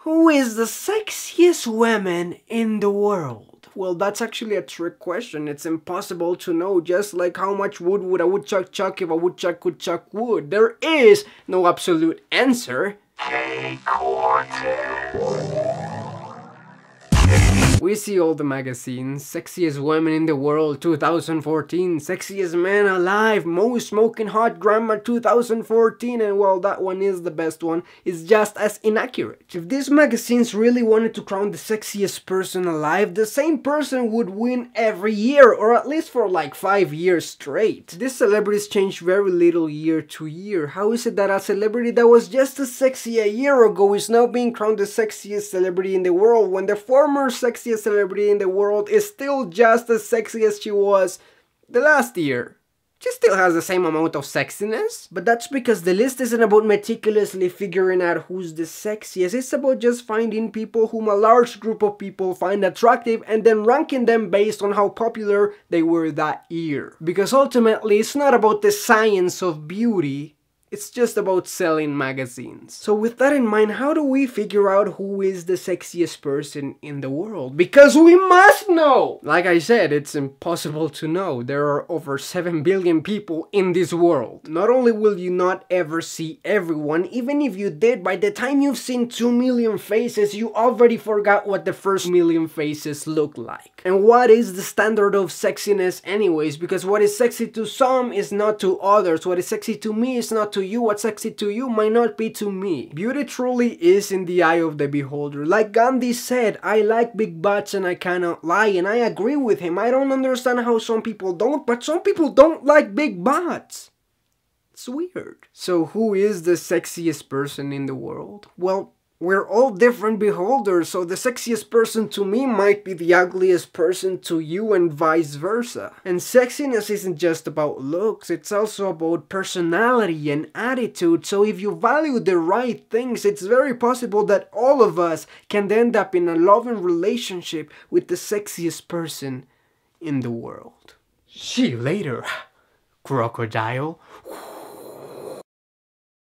Who is the sexiest woman in the world? Well, that's actually a trick question. It's impossible to know, just like how much wood would a woodchuck chuck if a woodchuck could chuck wood. There is no absolute answer. We see all the magazines: Sexiest Women in the World 2014, Sexiest Man Alive, Most Smoking Hot Grandma 2014, and well, that one is the best one. It's just as inaccurate. If these magazines really wanted to crown the sexiest person alive, the same person would win every year, or at least for like 5 years straight. These celebrities change very little year to year. How is it that a celebrity that was just as sexy a year ago is now being crowned the sexiest celebrity in the world, when the former sexiest celebrity in the world is still just as sexy as she was the last year? She still has the same amount of sexiness. But that's because the list isn't about meticulously figuring out who's the sexiest. It's about just finding people whom a large group of people find attractive and then ranking them based on how popular they were that year. Because ultimately, it's not about the science of beauty. It's just about selling magazines. So with that in mind, how do we figure out who is the sexiest person in the world? Because we must know! Like I said, it's impossible to know. There are over 7 billion people in this world. Not only will you not ever see everyone, even if you did, by the time you've seen 2 million faces, you already forgot what the first million faces look like. And what is the standard of sexiness anyways? Because what is sexy to some is not to others. What is sexy to me is not to you. What's sexy to you might not be to me. Beauty truly is in the eye of the beholder. Like Gandhi said, I like big butts and I cannot lie, and I agree with him. I don't understand how some people don't, but some people don't like big butts. It's weird. So who is the sexiest person in the world? Well, we're all different beholders, so the sexiest person to me might be the ugliest person to you and vice versa. And sexiness isn't just about looks, it's also about personality and attitude. So if you value the right things, it's very possible that all of us can end up in a loving relationship with the sexiest person in the world. See you later, crocodile.